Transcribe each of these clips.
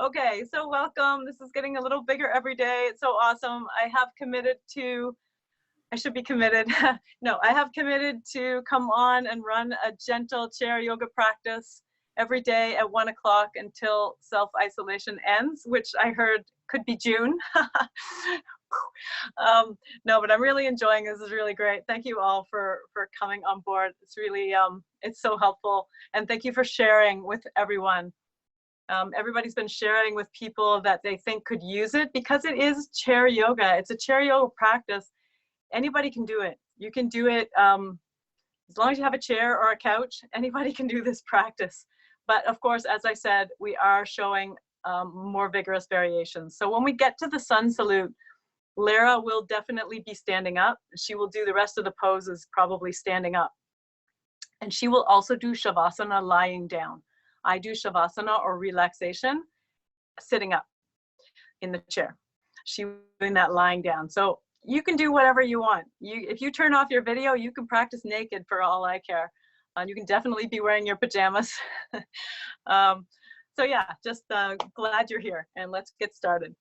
Okay, so welcome. This is getting a little bigger every day. It's so awesome. I have committed to, I should be committed. No, I have committed to come on and run a gentle chair yoga practice every day at 1 o'clock until self-isolation ends, which I heard could be June. No, but I'm really enjoying this. Is really great. Thank you all for coming on board. It's really, it's so helpful. And thank you for sharing with everyone. Everybody's been sharing with people that they think could use it because it is chair yoga. It's a chair yoga practice. Anybody can do it. You can do it as long as you have a chair or a couch. Anybody can do this practice. But of course, as I said, we are showing more vigorous variations. So when we get to the sun salute, Lara will definitely be standing up. She will do the rest of the poses probably standing up. And she will also do Shavasana lying down. I do Shavasana or relaxation sitting up in the chair. She doing that lying down. So you can do whatever you want. If you turn off your video, you can practice naked for all I care. You can definitely be wearing your pajamas. So yeah, just glad you're here, and let's get started.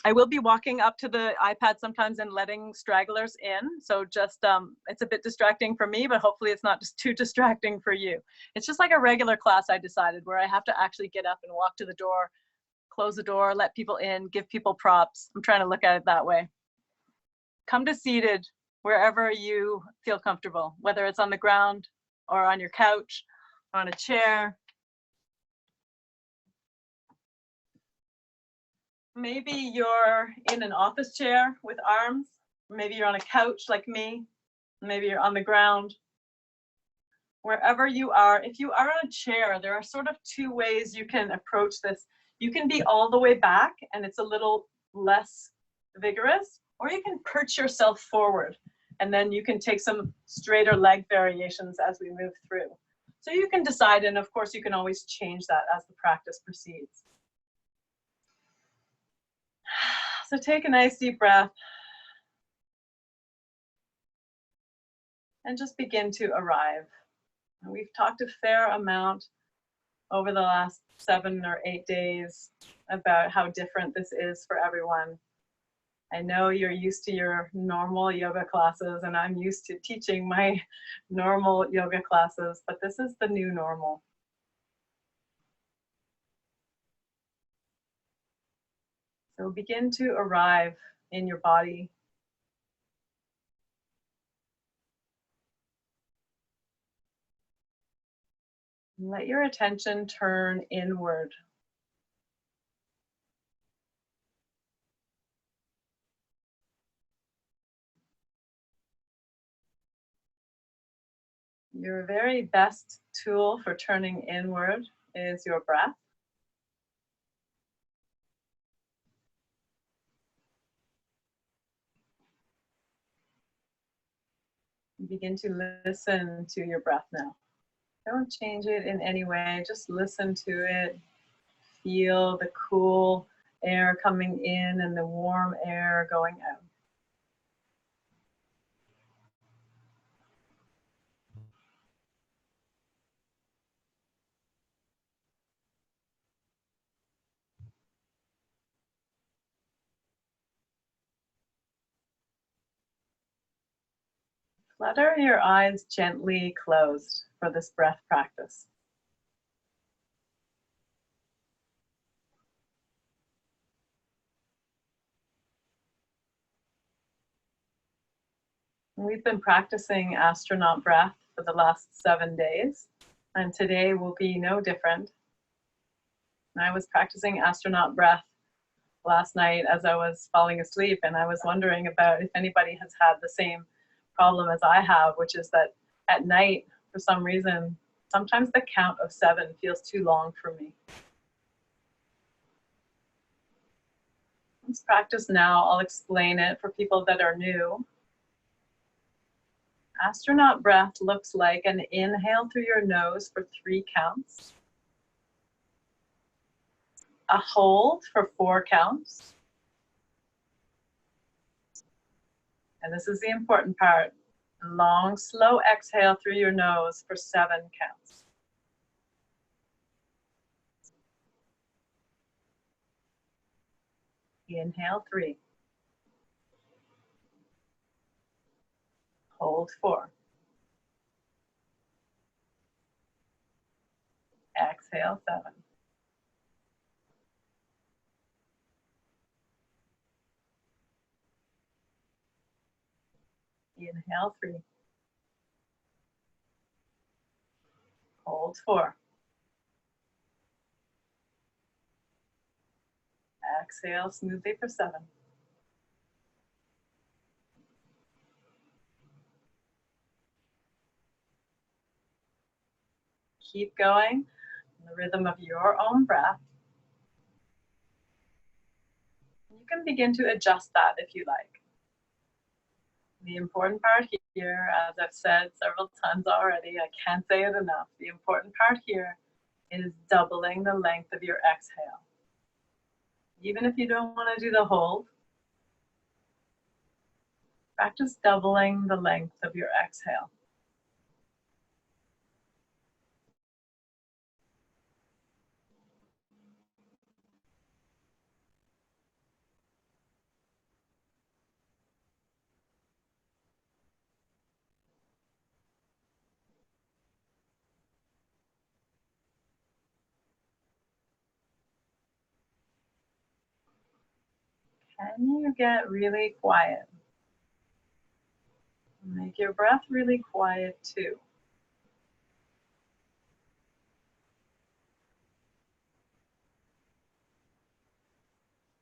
I will be walking up to the iPad sometimes and letting stragglers in. So just, it's a bit distracting for me, but hopefully it's not just too distracting for you. It's just like a regular class, I decided, where I have to actually get up and walk to the door, close the door, let people in, give people props. I'm trying to look at it that way. Come to seated wherever you feel comfortable, whether it's on the ground or on your couch or on a chair. Maybe you're in an office chair with arms. Maybe you're on a couch like me. Maybe you're on the ground. Wherever you are, if you are on a chair, there are sort of two ways you can approach this. You can be all the way back and it's a little less vigorous, or you can perch yourself forward and then you can take some straighter leg variations as we move through. So you can decide, and of course you can always change that as the practice proceeds. So take a nice deep breath and just begin to arrive. We've talked a fair amount over the last 7 or 8 days about how different this is for everyone. I know you're used to your normal yoga classes, and I'm used to teaching my normal yoga classes, but this is the new normal. So begin to arrive in your body. Let your attention turn inward. Your very best tool for turning inward is your breath. Begin to listen to your breath now. Don't change it in any way, just listen to it. Feel the cool air coming in and the warm air going out. Flutter your eyes gently closed for this breath practice. We've been practicing astronaut breath for the last 7 days, and today will be no different. I was practicing astronaut breath last night as I was falling asleep, and I was wondering about if anybody has had the same problem as I have, which is that at night, for some reason, sometimes the count of 7 feels too long for me. Let's practice now. I'll explain it for people that are new. Astronaut breath looks like an inhale through your nose for 3 counts, a hold for 4 counts, and this is the important part, a long, slow exhale through your nose for 7 counts. Inhale 3. Hold 4. Exhale 7. Inhale 3. Hold 4. Exhale smoothly for 7. Keep going in the rhythm of your own breath. You can begin to adjust that if you like. The important part here, as I've said several times already, I can't say it enough, the important part here is doubling the length of your exhale. Even if you don't want to do the hold, practice doubling the length of your exhale. Can you get really quiet? Make your breath really quiet too.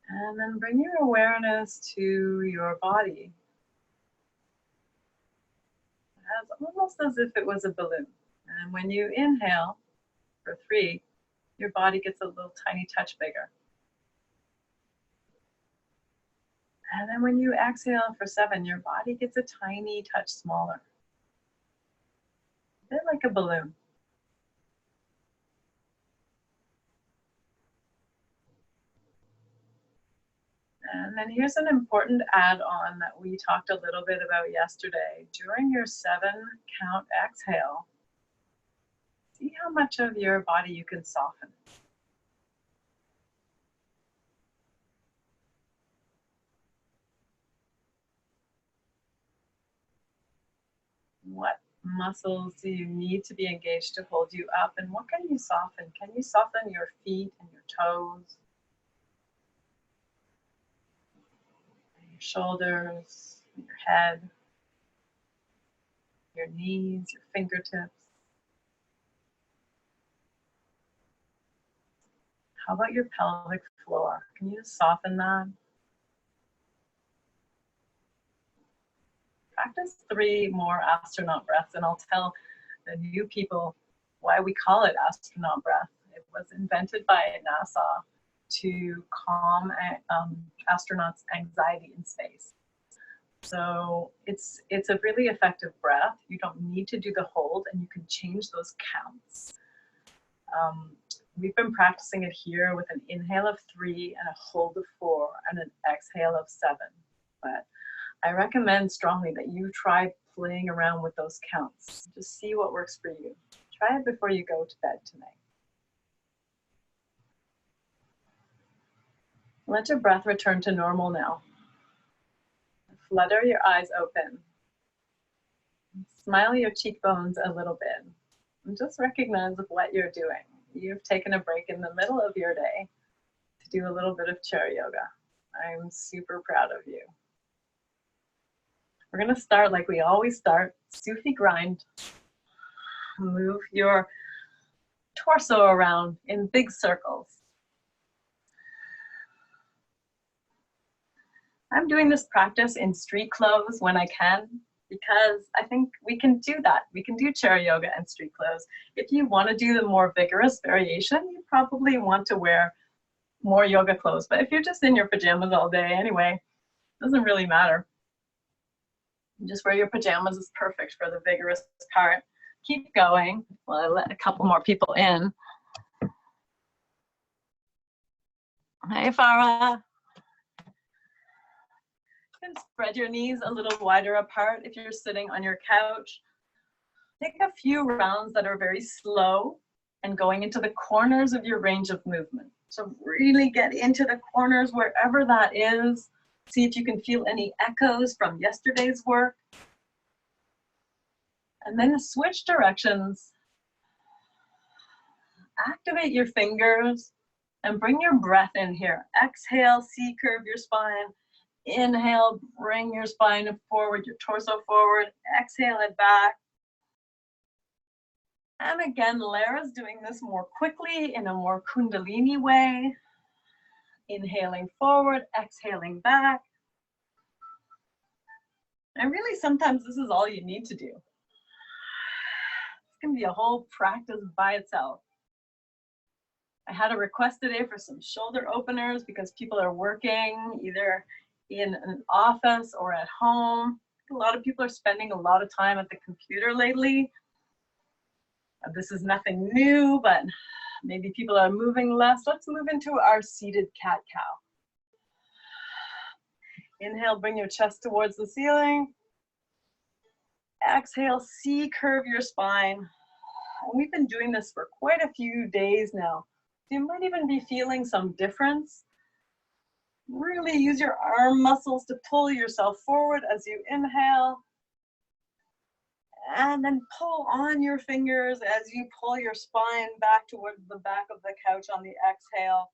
And then bring your awareness to your body, almost as if it was a balloon. And when you inhale for 3, your body gets a little tiny touch bigger. And then when you exhale for 7, your body gets a tiny touch smaller. A bit like a balloon. And then here's an important add-on that we talked a little bit about yesterday. During your 7 count exhale, see how much of your body you can soften. What muscles do you need to be engaged to hold you up, and what can you soften? Can you soften your feet and your toes? Your shoulders, your head, your knees, your fingertips. How about your pelvic floor? Can you just soften that? Practice 3 more astronaut breaths, and I'll tell the new people why we call it astronaut breath. It was invented by NASA to calm astronauts' anxiety in space. So it's a really effective breath. You don't need to do the hold, and you can change those counts. We've been practicing it here with an inhale of 3 and a hold of 4 and an exhale of 7. But I recommend strongly that you try playing around with those counts. Just see what works for you. Try it before you go to bed tonight. Let your breath return to normal now. Flutter your eyes open. Smile your cheekbones a little bit. And just recognize what you're doing. You've taken a break in the middle of your day to do a little bit of chair yoga. I'm super proud of you. We're going to start like we always start, Sufi grind. Move your torso around in big circles. I'm doing this practice in street clothes when I can, because I think we can do that. We can do chair yoga and street clothes. If you want to do the more vigorous variation, you probably want to wear more yoga clothes. But if you're just in your pajamas all day anyway, it doesn't really matter. Just wear your pajamas is perfect for the vigorous part. Keep going. Well, I let a couple more people in. Hey, Farah. You can spread your knees a little wider apart if you're sitting on your couch. Take a few rounds that are very slow and going into the corners of your range of movement. So really get into the corners wherever that is. See if you can feel any echoes from yesterday's work. And then switch directions. Activate your fingers and bring your breath in here. Exhale, C-curve your spine. Inhale, bring your spine forward, your torso forward. Exhale it back. And again, Lara's doing this more quickly in a more Kundalini way. Inhaling forward, exhaling back. And really, sometimes this is all you need to do. It's going to be a whole practice by itself. I had a request today for some shoulder openers because people are working either in an office or at home. A lot of people are spending a lot of time at the computer lately. This is nothing new, but maybe people are moving less. Let's move into our seated cat-cow. Inhale, bring your chest towards the ceiling. Exhale, C-curve your spine. And we've been doing this for quite a few days now. You might even be feeling some difference. Really use your arm muscles to pull yourself forward as you inhale. And then pull on your fingers as you pull your spine back towards the back of the couch on the exhale.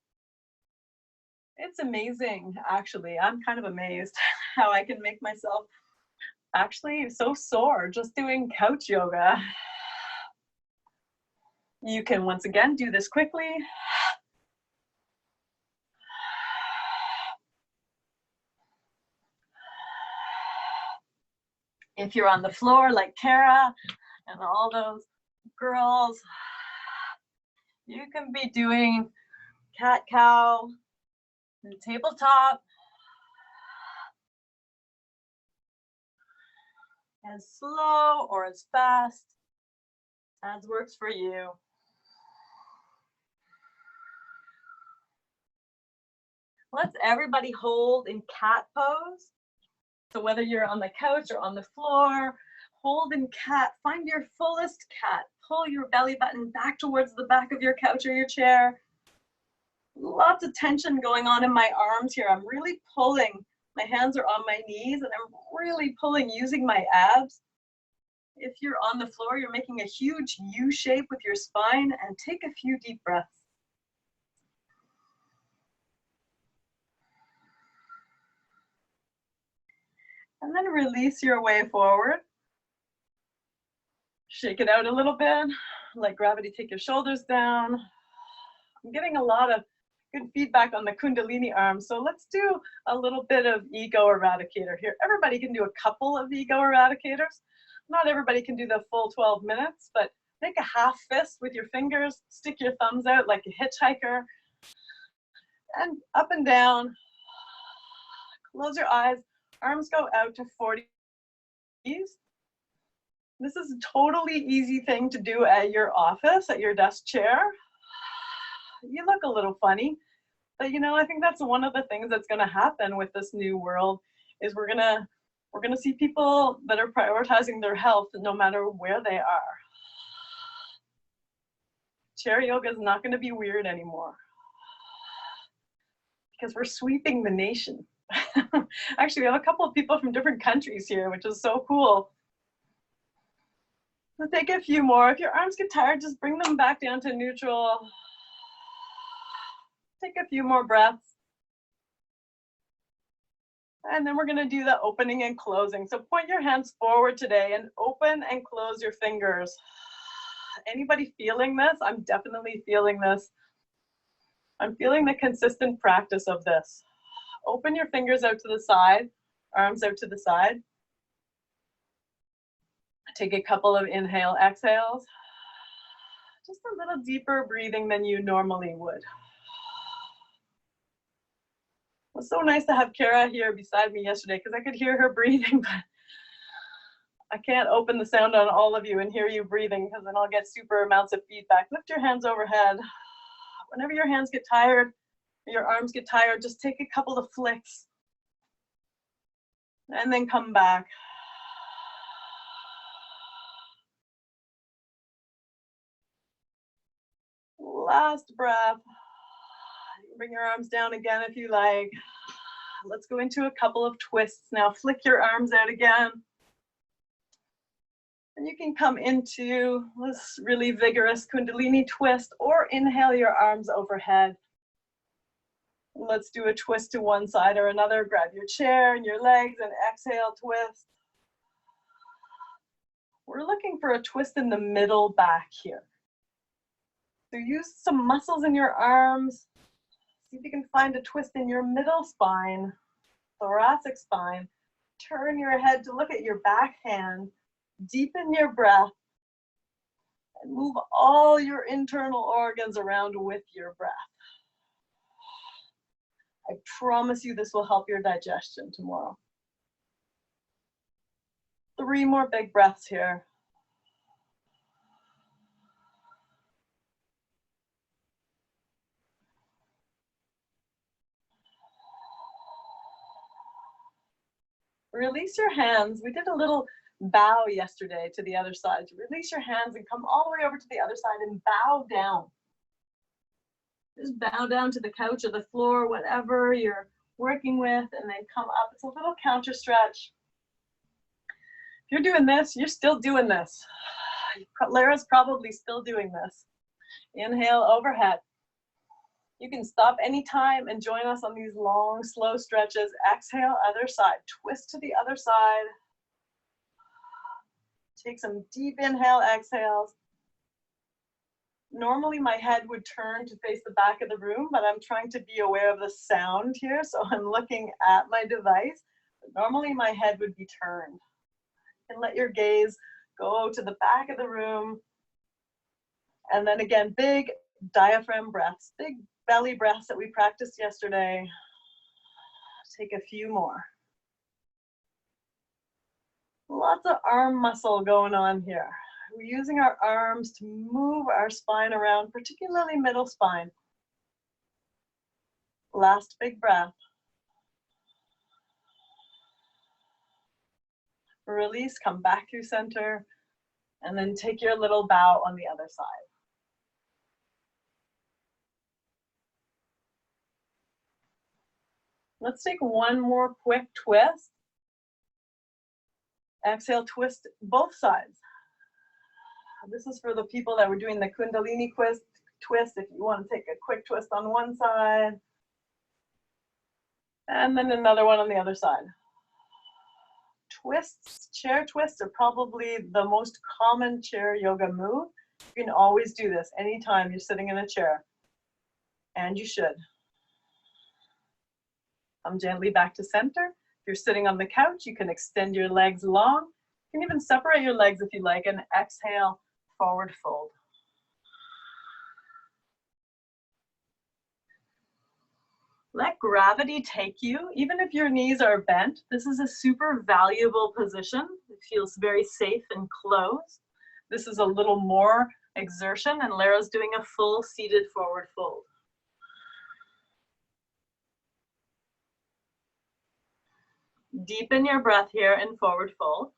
It's amazing, actually. I'm kind of amazed how I can make myself actually so sore just doing couch yoga. You can once again do this quickly. If you're on the floor like Kara and all those girls, you can be doing cat-cow and tabletop as slow or as fast as works for you. Let's everybody hold in cat pose. So whether you're on the couch or on the floor, hold in cat, find your fullest cat. Pull your belly button back towards the back of your couch or your chair. Lots of tension going on in my arms here. I'm really pulling. My hands are on my knees and I'm really pulling using my abs. If you're on the floor, you're making a huge U shape with your spine and take a few deep breaths. And then release your way forward. Shake it out a little bit. Let gravity take your shoulders down. I'm getting a lot of good feedback on the Kundalini arms. So let's do a little bit of ego eradicator here. Everybody can do a couple of ego eradicators. Not everybody can do the full 12 minutes, but make a half fist with your fingers. Stick your thumbs out like a hitchhiker. And up and down. Close your eyes. Arms go out to 40s. This is a totally easy thing to do at your office, at your desk chair. You look a little funny, but you know, I think that's one of the things that's going to happen with this new world is we're going to see people that are prioritizing their health no matter where they are. Chair yoga is not going to be weird anymore because we're sweeping the nation. Actually, we have a couple of people from different countries here, which is so cool. So take a few more. If your arms get tired, just bring them back down to neutral. Take a few more breaths. And then we're going to do the opening and closing. So point your hands forward today and open and close your fingers. Anybody feeling this? I'm definitely feeling this. I'm feeling the consistent practice of this. Open your fingers out to the side, arms out to the side. Take a couple of inhale, exhales. Just a little deeper breathing than you normally would. It was so nice to have Kara here beside me yesterday because I could hear her breathing, but I can't open the sound on all of you and hear you breathing because then I'll get super amounts of feedback. Lift your hands overhead. Whenever your hands get tired, your arms get tired, just take a couple of flicks and then come back. Last breath. Bring your arms down again if you like. Let's go into a couple of twists now. Flick your arms out again. And you can come into this really vigorous Kundalini twist or inhale your arms overhead. Let's do a twist to one side or another. Grab your chair and your legs and exhale, twist. We're looking for a twist in the middle back here. So use some muscles in your arms. See if you can find a twist in your middle spine, thoracic spine. Turn your head to look at your back hand. Deepen your breath. And move all your internal organs around with your breath. I promise you this will help your digestion tomorrow. 3 more big breaths here. Release your hands. We did a little bow yesterday to the other side. Release your hands and come all the way over to the other side and bow down. Just bow down to the couch or the floor, whatever you're working with, and then come up. It's a little counter stretch. If you're doing this, you're still doing this. Lara's probably still doing this. Inhale overhead. You can stop anytime and join us on these long, slow stretches. Exhale, other side. Twist to the other side. Take some deep inhale, exhales. Normally my head would turn to face the back of the room, but I'm trying to be aware of the sound here, so I'm looking at my device. Normally my head would be turned. And let your gaze go to the back of the room. And then again, big diaphragm breaths, big belly breaths that we practiced yesterday. Take a few more. Lots of arm muscle going on here. We're using our arms to move our spine around, particularly middle spine. Last big breath. Release, come back through center, and then take your little bow on the other side. Let's take one more quick twist. Exhale, twist both sides. This is for the people that were doing the Kundalini twist. If you want to take a quick twist on one side, and then another one on the other side. Twists, chair twists are probably the most common chair yoga move. You can always do this anytime you're sitting in a chair, and you should. Come gently back to center. If you're sitting on the couch, you can extend your legs long. You can even separate your legs if you like, and exhale, forward fold. Let gravity take you, even if your knees are bent. This is a super valuable position. It feels very safe and close. This is a little more exertion, and Lara's doing a full seated forward fold. Deepen your breath here in forward fold.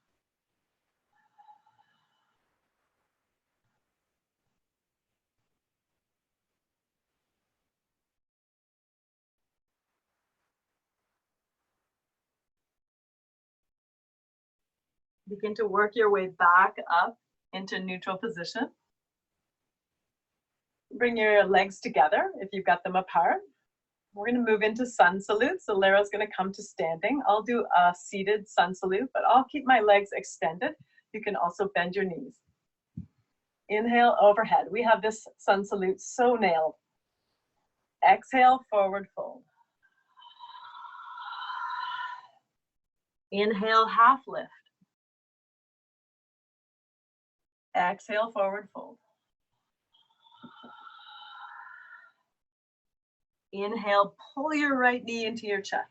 Begin to work your way back up into neutral position. Bring your legs together if you've got them apart. We're going to move into sun salute. So Lara's going to come to standing. I'll do a seated sun salute, but I'll keep my legs extended. You can also bend your knees. Inhale, overhead. We have this sun salute so nailed. Exhale, forward fold. Inhale, half lift. Exhale, forward fold. Inhale, pull your right knee into your chest.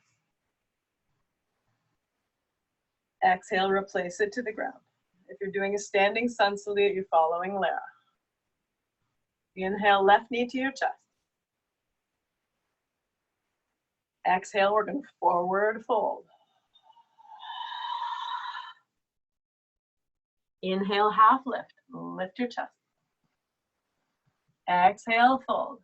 Exhale, replace it to the ground. If you're doing a standing sun salute, you're following Lara. Inhale, left knee to your chest. Exhale, we're going to forward fold. Inhale, half lift. Lift your chest. Exhale, fold.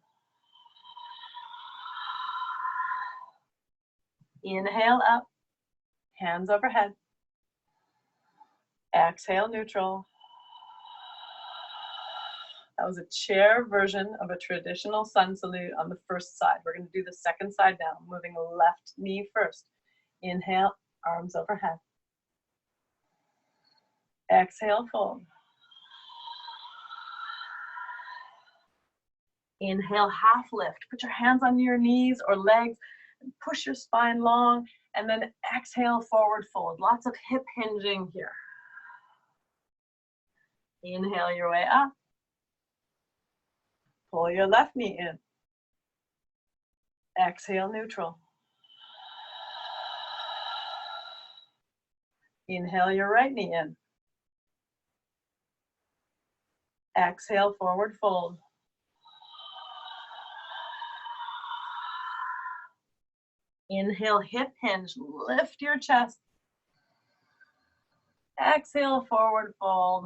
Inhale up, hands overhead. Exhale, neutral. That was a chair version of a traditional sun salute on the first side. We're going to do the second side now, moving left knee first. Inhale, arms overhead. Exhale, fold. Inhale, half lift. Put your hands on your knees or legs and push your spine long, and then exhale, forward fold. Lots of hip hinging here. Inhale your way up. Pull your left knee in. Exhale, neutral. Inhale your right knee in. Exhale, forward fold. Inhale, hip hinge, lift your chest. Exhale, forward fold.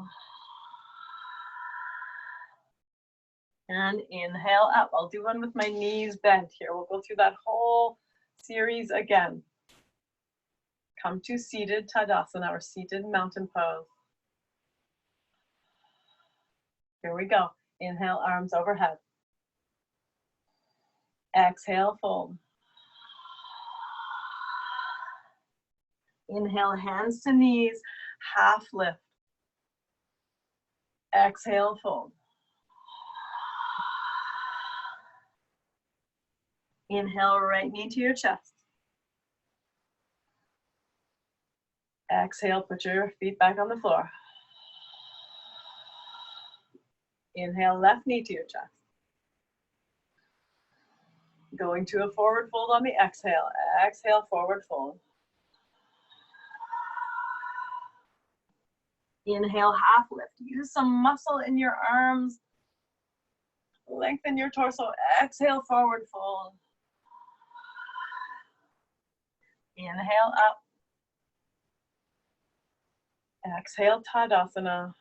And inhale up. I'll do one with my knees bent here. We'll go through that whole series again. Come to seated Tadasana, or seated mountain pose. Here we go. Inhale, arms overhead. Exhale, fold. Inhale, hands to knees, half lift. Exhale, fold. Inhale, right knee to your chest. Exhale, put your feet back on the floor. Inhale, left knee to your chest. Going to a forward fold on the exhale. Exhale, forward fold. Inhale, half lift. Use some muscle in your arms. Lengthen your torso. Exhale, forward fold. Inhale up. Exhale, Tadasana.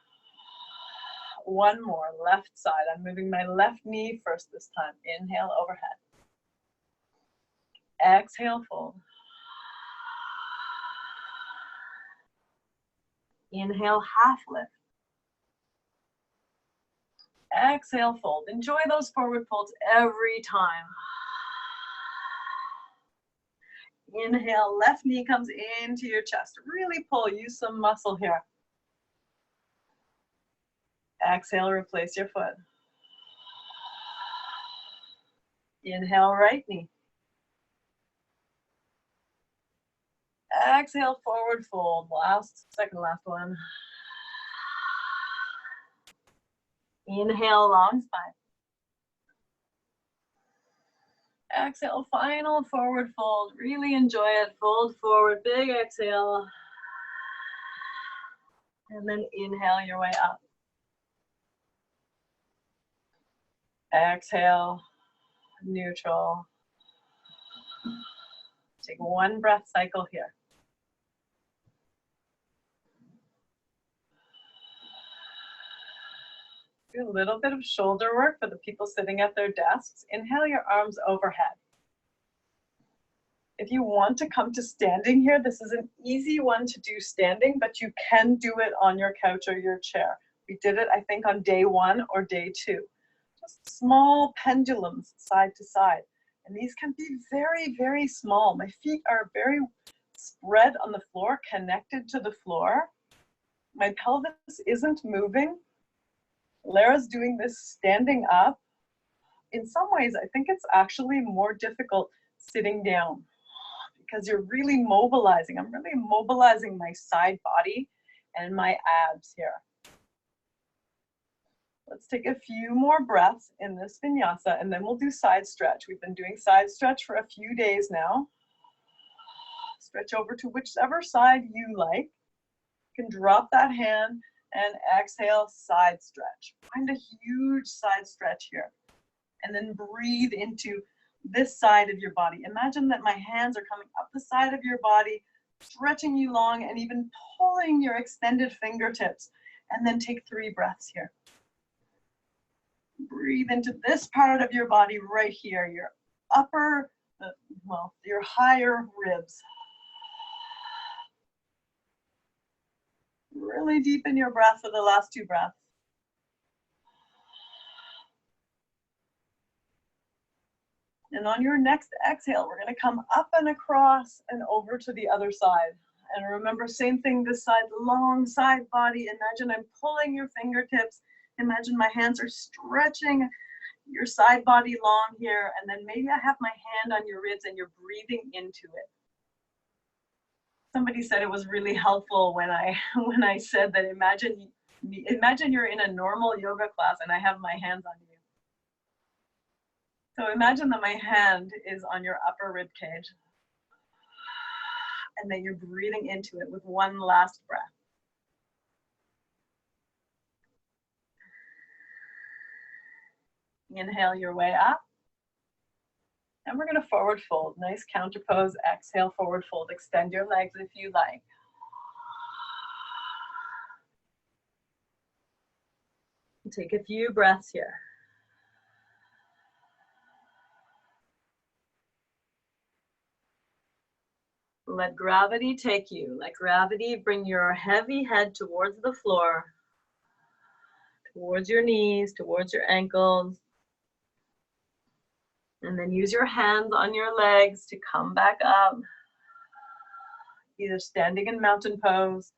One more, left side. I'm moving my left knee first this time. Inhale, overhead. Exhale, fold. Inhale, half lift. Exhale, fold. Enjoy those forward folds every time. Inhale, left knee comes into your chest. Really pull, use some muscle here. Exhale, replace your foot. Inhale, right knee. Exhale, forward fold. Second last one. Inhale, long spine. Exhale, final forward fold. Really enjoy it. Fold forward, big exhale. And then inhale your way up. Exhale, neutral. Take one breath cycle here. Do a little bit of shoulder work for the people sitting at their desks. Inhale your arms overhead. If you want to come to standing here, this is an easy one to do standing, but you can do it on your couch or your chair. We did it, I think, on day 1 or day 2. Just small pendulums side to side. And these can be very, very small. My feet are very spread on the floor, connected to the floor. My pelvis isn't moving. Lara's doing this standing up. In some ways, I think it's actually more difficult sitting down because you're really mobilizing. I'm really mobilizing my side body and my abs here. Let's take a few more breaths in this vinyasa and then we'll do side stretch. We've been doing side stretch for a few days now. Stretch over to whichever side you like. You can drop that hand and exhale, side stretch. Find a huge side stretch here. And then breathe into this side of your body. Imagine that my hands are coming up the side of your body, stretching you long and even pulling your extended fingertips. And then take 3 breaths here. Breathe into this part of your body right here, your upper well, your higher ribs. Really deepen your breath for the last 2 breaths. And on your next exhale, we're going to come up and across and over to the other side. And remember, same thing this side, long side body. Imagine I'm pulling your fingertips. Imagine my hands are stretching your side body long here. And then maybe I have my hand on your ribs and you're breathing into it. Somebody said it was really helpful when I said that imagine you're in a normal yoga class and I have my hands on you. So imagine that my hand is on your upper rib cage and that you're breathing into it with one last breath. Inhale your way up. And we're going to forward fold. Nice counter pose. Exhale, forward fold. Extend your legs if you like. Take a few breaths here. Let gravity take you. Let gravity bring your heavy head towards the floor, towards your knees, towards your ankles. And then use your hands on your legs to come back up, either standing in mountain pose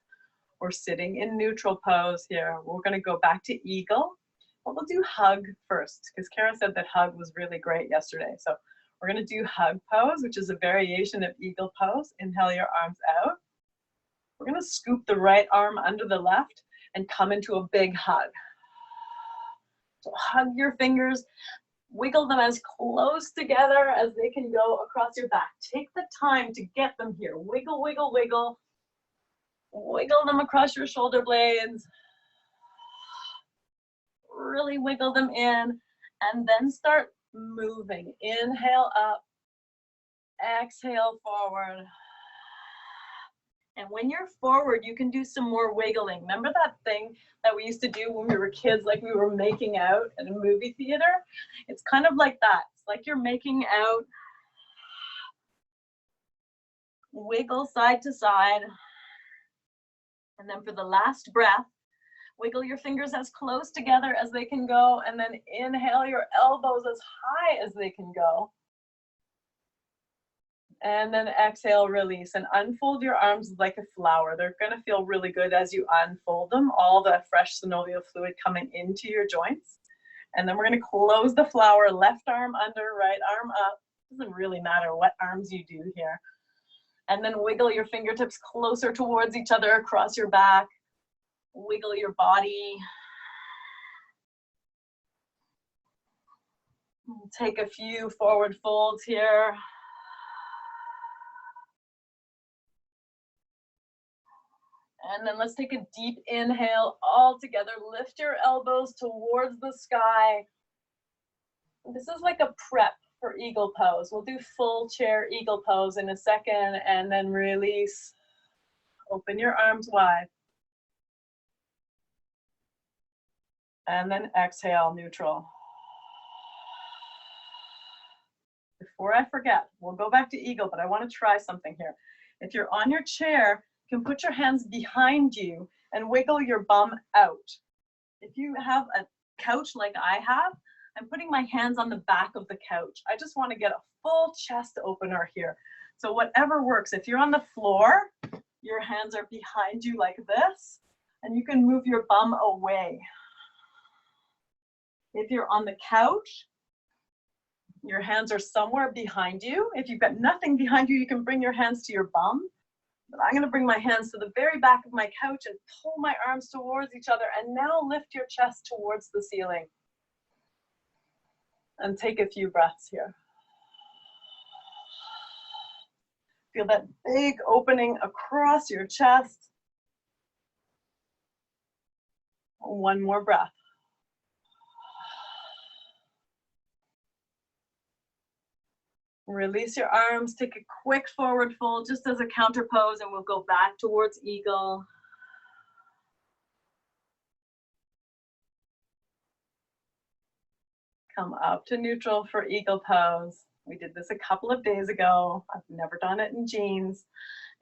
or sitting in neutral pose here. We're going to go back to eagle, but we'll do hug first because Kara said that hug was really great yesterday. So we're going to do hug pose, which is a variation of eagle pose. Inhale your arms out. We're going to scoop the right arm under the left and come into a big hug. So hug your fingers, wiggle them as close together as they can go across your back. Take the time to get them here. Wiggle, wiggle, wiggle. Wiggle them across your shoulder blades. Really wiggle them in and then start moving. Inhale up, exhale forward. And when you're forward, you can do some more wiggling. Remember that thing that we used to do when we were kids, like we were making out in a movie theater? It's kind of like that. It's like you're making out. Wiggle side to side. And then for the last breath, wiggle your fingers as close together as they can go. And then inhale your elbows as high as they can go. And then exhale, release, and unfold your arms like a flower. They're going to feel really good as you unfold them, all the fresh synovial fluid coming into your joints. And then we're going to close the flower, left arm under, right arm up. Doesn't really matter what arms you do here. And then wiggle your fingertips closer towards each other across your back. Wiggle your body. Take a few forward folds here. And then let's take a deep inhale all together. Lift your elbows towards the sky. This is like a prep for eagle pose. We'll do full chair eagle pose in a second and then release. Open your arms wide. And then exhale, neutral. Before I forget, we'll go back to eagle, but I want to try something here. If you're on your chair, you can put your hands behind you and wiggle your bum out. If you have a couch like I have, I'm putting my hands on the back of the couch. I just want to get a full chest opener here. So whatever works. If you're on the floor, your hands are behind you like this, and you can move your bum away. If you're on the couch, your hands are somewhere behind you. If you've got nothing behind you, you can bring your hands to your bum. But I'm going to bring my hands to the very back of my couch and pull my arms towards each other. And now lift your chest towards the ceiling. And take a few breaths here. Feel that big opening across your chest. One more breath. Release your arms, take a quick forward fold just as a counter pose, and we'll go back towards eagle. Come up to neutral for eagle pose. We did this a couple of days ago. I've never done it in jeans.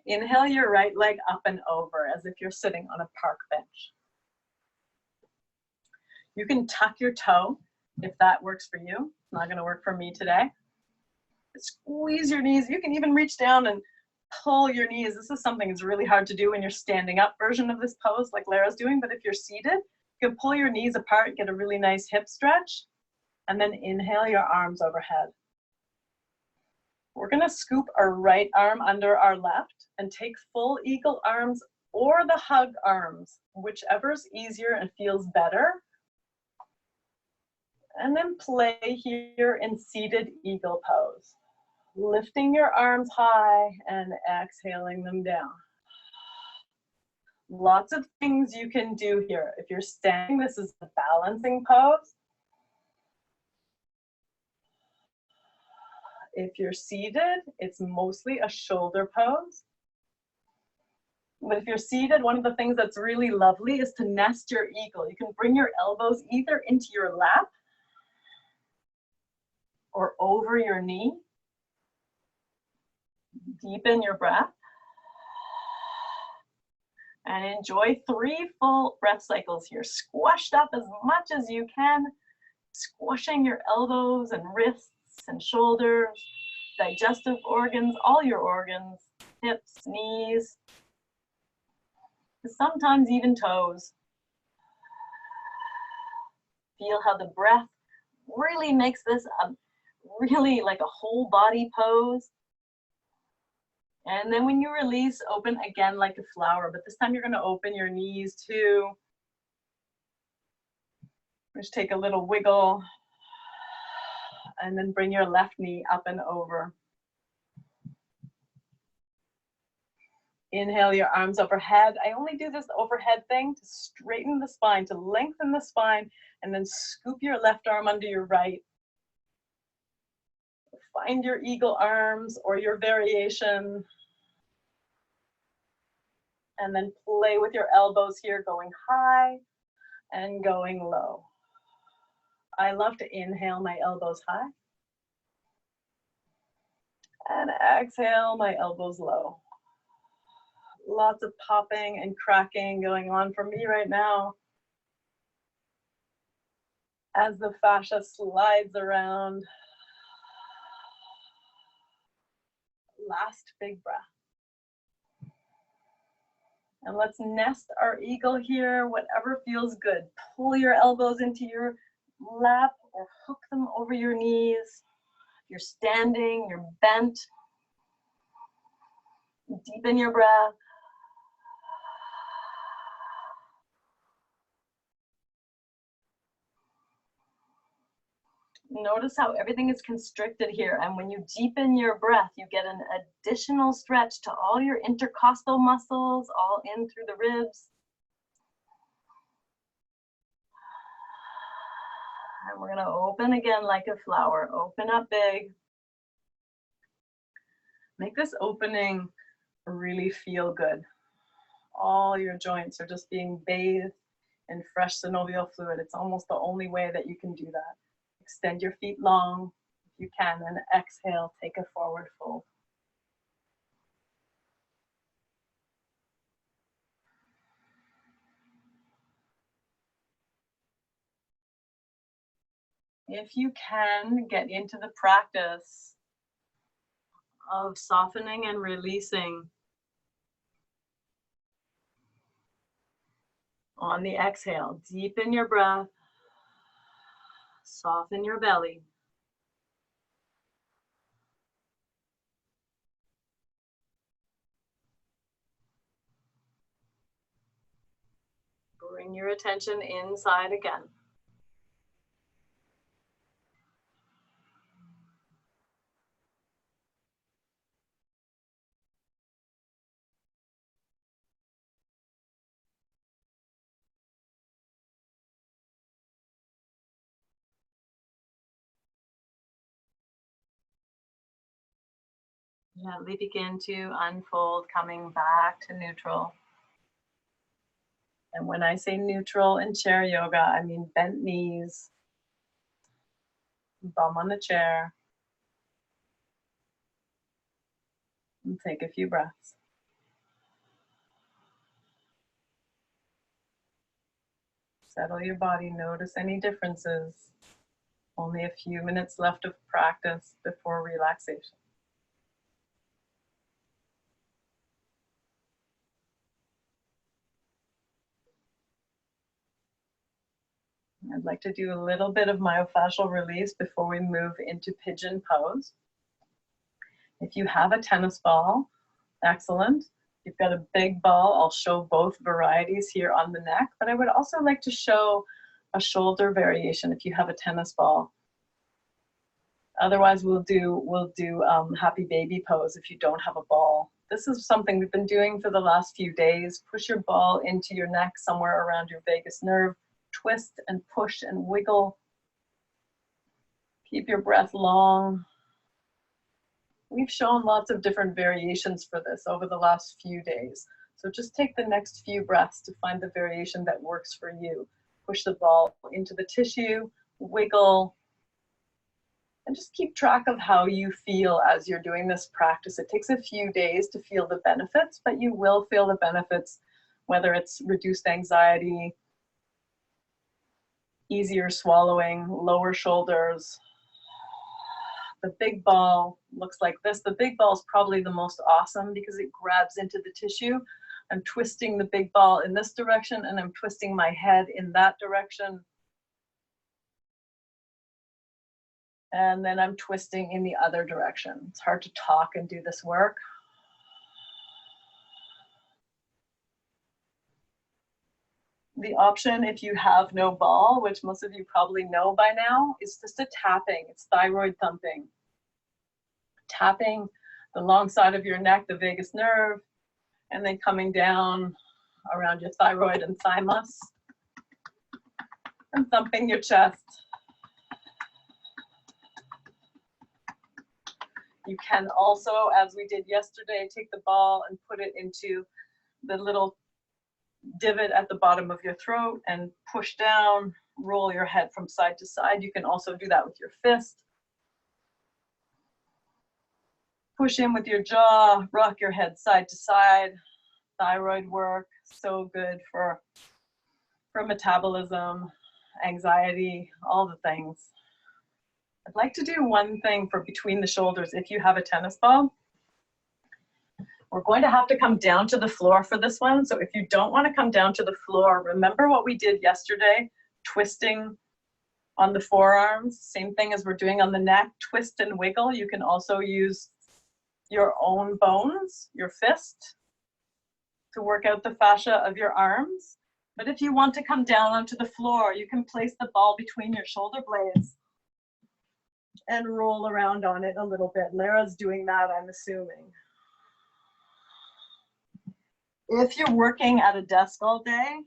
Inhale your right leg up and over as if you're sitting on a park bench. You can tuck your toe if that works for you. It's not going to work for me today. Squeeze your knees. You can even reach down and pull your knees. This is something that's really hard to do when you're standing up version of this pose like Lara's doing, but if you're seated, you can pull your knees apart, get a really nice hip stretch, and then inhale your arms overhead. We're going to scoop our right arm under our left and take full eagle arms or the hug arms, whichever's easier and feels better. And then play here in seated eagle pose. Lifting your arms high and exhaling them down. Lots of things you can do here. If you're standing, this is the balancing pose. If you're seated, it's mostly a shoulder pose. But if you're seated, one of the things that's really lovely is to nest your eagle. You can bring your elbows either into your lap or over your knee. Deepen your breath. And enjoy 3 full breath cycles here. Squashed up as much as you can. Squashing your elbows and wrists and shoulders, digestive organs, all your organs, hips, knees, sometimes even toes. Feel how the breath really makes this a really like a whole body pose. And then when you release, open again like a flower, but this time you're going to open your knees too. Just take a little wiggle and then bring your left knee up and over. Inhale your arms overhead. I only do this overhead thing to straighten the spine, to lengthen the spine, and then scoop your left arm under your right. Find your eagle arms or your variation. And then play with your elbows here, going high and going low. I love to inhale my elbows high. And exhale my elbows low. Lots of popping and cracking going on for me right now. As the fascia slides around. Last big breath. And let's nest our eagle here, whatever feels good. Pull your elbows into your lap or hook them over your knees. If you're standing, you're bent. Deepen your breath. Notice how everything is constricted here, and when you deepen your breath, you get an additional stretch to all your intercostal muscles, all in through the ribs. And we're going to open again like a flower. Open up big. Make this opening really feel good. All your joints are just being bathed in fresh synovial fluid. It's almost the only way that you can do that. Extend your feet long if you can, and exhale, take a forward fold. If you can, get into the practice of softening and releasing on the exhale. Deepen your breath, soften your belly. Bring your attention inside again. Gently begin to unfold, coming back to neutral. And when I say neutral in chair yoga, I mean bent knees, bum on the chair. And take a few breaths. Settle your body, notice any differences. Only a few minutes left of practice before relaxation. I'd like to do a little bit of myofascial release before we move into pigeon pose. If you have a tennis ball, excellent. If you've got a big ball, I'll show both varieties here on the neck, but I would also like to show a shoulder variation if you have a tennis ball. Otherwise, we'll do happy baby pose if you don't have a ball. This is something we've been doing for the last few days. Push your ball into your neck somewhere around your vagus nerve. Twist and push and wiggle. Keep your breath long. We've shown lots of different variations for this over the last few days. So just take the next few breaths to find the variation that works for you. Push the ball into the tissue, wiggle, and just keep track of how you feel as you're doing this practice. It takes a few days to feel the benefits, but you will feel the benefits, whether it's reduced anxiety, easier swallowing, lower shoulders. The big ball looks like this. The big ball is probably the most awesome because it grabs into the tissue. I'm twisting the big ball in this direction and I'm twisting my head in that direction. And then I'm twisting in the other direction. It's hard to talk and do this work. The option, if you have no ball, which most of you probably know by now, is just a tapping. It's thyroid thumping. Tapping the long side of your neck, the vagus nerve, and then coming down around your thyroid and thymus, and thumping your chest. You can also, as we did yesterday, take the ball and put it into the little divot at the bottom of your throat and push down, roll your head from side to side. You can also do that with your fist. Push in with your jaw, rock your head side to side. Thyroid work, so good for metabolism, anxiety, all the things. I'd like to do one thing for between the shoulders. If you have a tennis ball, we're going to have to come down to the floor for this one. So if you don't want to come down to the floor, remember what we did yesterday, twisting on the forearms, same thing as we're doing on the neck, twist and wiggle. You can also use your own bones, your fist, to work out the fascia of your arms. But if you want to come down onto the floor, you can place the ball between your shoulder blades and roll around on it a little bit. Lara's doing that, I'm assuming. If you're working at a desk all day,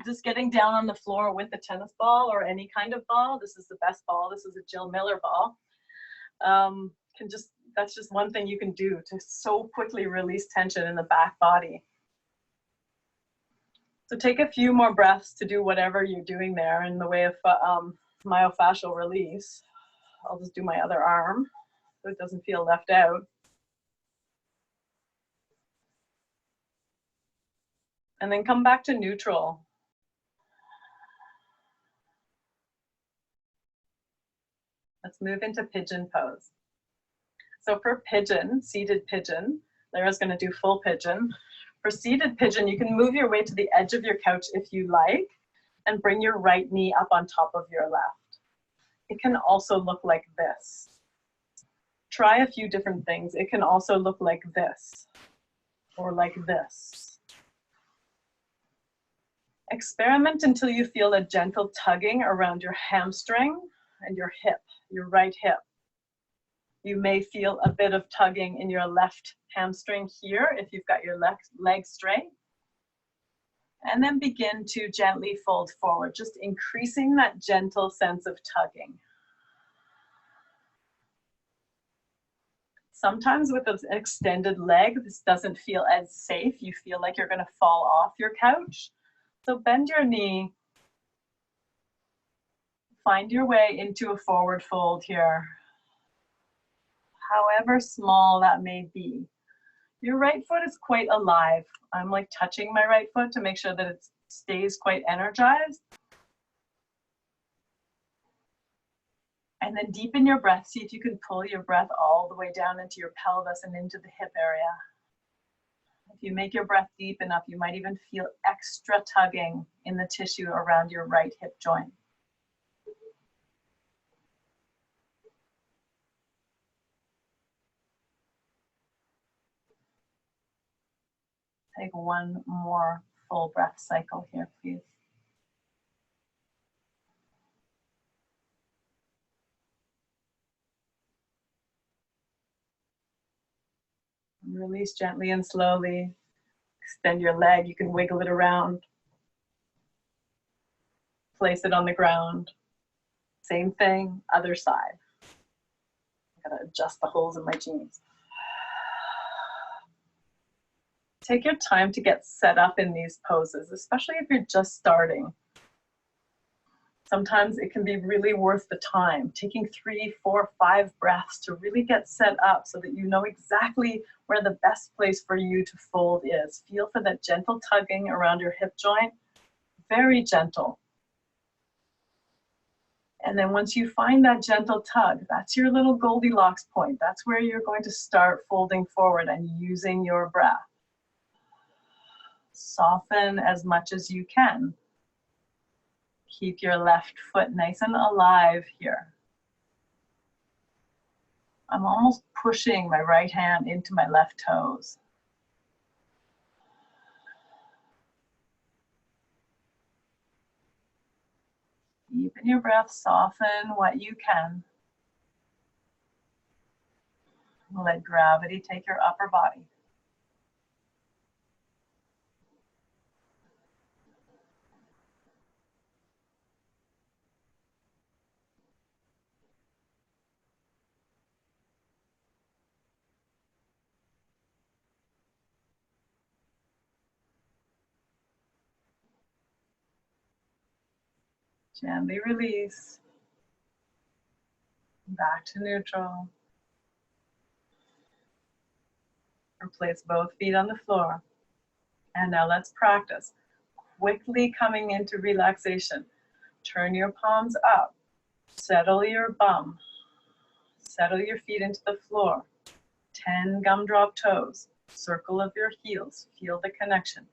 just getting down on the floor with a tennis ball or any kind of ball, this is the best ball, this is a Jill Miller ball, that's just one thing you can do to so quickly release tension in the back body. So take a few more breaths to do whatever you're doing there in the way of myofascial release. I'll just do my other arm so it doesn't feel left out. And then come back to neutral. Let's move into pigeon pose. So for pigeon, seated pigeon, Lara's going to do full pigeon. For seated pigeon, you can move your way to the edge of your couch if you like, and bring your right knee up on top of your left. It can also look like this. Try a few different things. It can also look like this, or like this. Experiment until you feel a gentle tugging around your hamstring and your hip, your right hip. You may feel a bit of tugging in your left hamstring here if you've got your left leg straight. And then begin to gently fold forward, just increasing that gentle sense of tugging. Sometimes with an extended leg, this doesn't feel as safe. You feel like you're going to fall off your couch. So bend your knee. Find your way into a forward fold here, however small that may be. Your right foot is quite alive. I'm like touching my right foot to make sure that it stays quite energized. And then deepen your breath. See if you can pull your breath all the way down into your pelvis and into the hip area. If you make your breath deep enough, you might even feel extra tugging in the tissue around your right hip joint. Take one more full breath cycle here, please. Release gently and slowly. Extend your leg. You can wiggle it around. Place it on the ground. Same thing, other side. I gotta adjust the holes in my jeans. Take your time to get set up in these poses, especially if you're just starting. Sometimes it can be really worth the time, taking 3, 4, 5 breaths to really get set up so that you know exactly where the best place for you to fold is. Feel for that gentle tugging around your hip joint, very gentle. And then once you find that gentle tug, that's your little Goldilocks point. That's where you're going to start folding forward and using your breath. Soften as much as you can. Keep your left foot nice and alive here. I'm almost pushing my right hand into my left toes. Deepen your breath, soften what you can. Let gravity take your upper body. Gently release. Back to neutral. Place both feet on the floor. And now let's practice. Quickly coming into relaxation. Turn your palms up. Settle your bum. Settle your feet into the floor. 10 gumdrop toes. Circle of your heels. Feel the connection.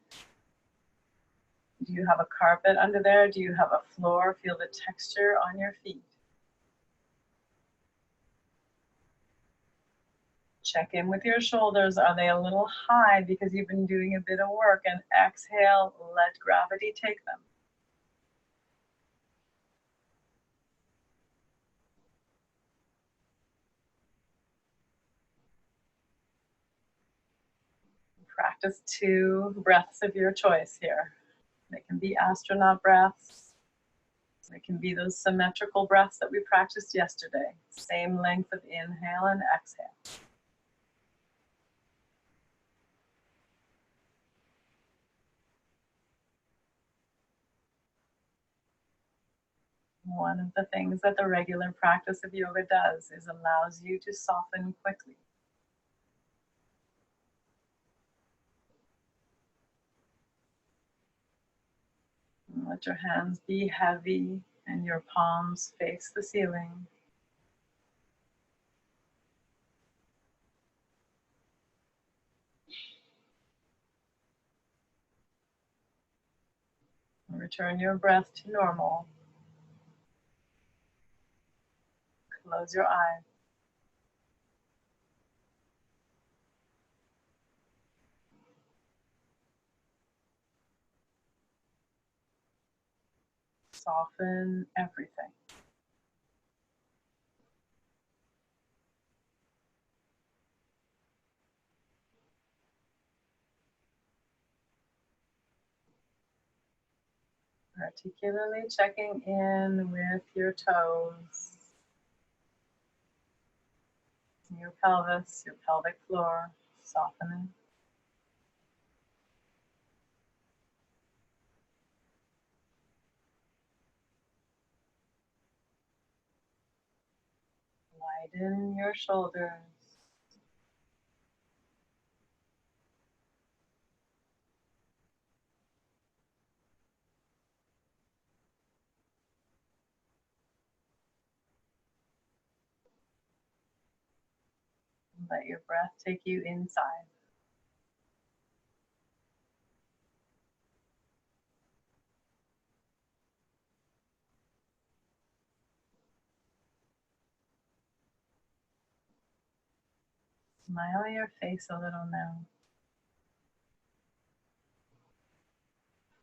Do you have a carpet under there? Do you have a floor? Feel the texture on your feet. Check in with your shoulders. Are they a little high because you've been doing a bit of work? And exhale, let gravity take them. Practice 2 breaths of your choice here. They can be astronaut breaths. They can be those symmetrical breaths that we practiced yesterday. Same length of inhale and exhale. One of the things that the regular practice of yoga does is allows you to soften quickly. Let your hands be heavy and your palms face the ceiling. Return your breath to normal. Close your eyes. Soften everything. Particularly checking in with your toes, your pelvis, your pelvic floor, softening. Widen your shoulders. Let your breath take you inside. Smile your face a little now.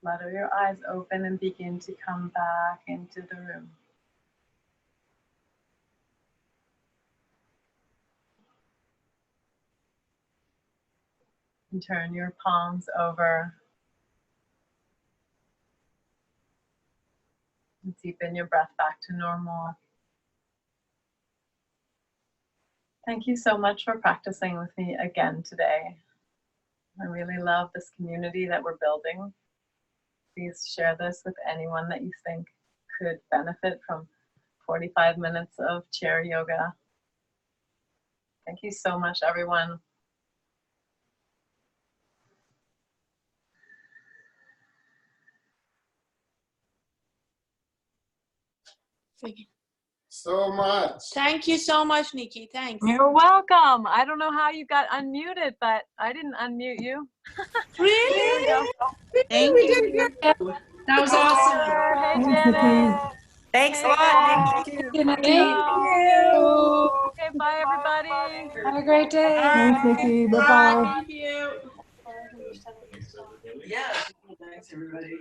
Flutter your eyes open and begin to come back into the room. And turn your palms over. And deepen your breath back to normal. Thank you so much for practicing with me again today. I really love this community that we're building. Please share this with anyone that you think could benefit from 45 minutes of chair yoga. Thank you so much, everyone. So much. Thank you so much, Nikki. Thanks. You're welcome. I don't know how you got unmuted, but I didn't unmute you. Really? There we go. Thank you. That was awesome. Hey, Thanks, Janet. Thanks Hey, a lot, Janet. Nikki. Thank Hello. you. Okay, bye, everybody. Have a great day. Thanks, Nikki. Bye. Thank you. Yeah. Thanks, everybody.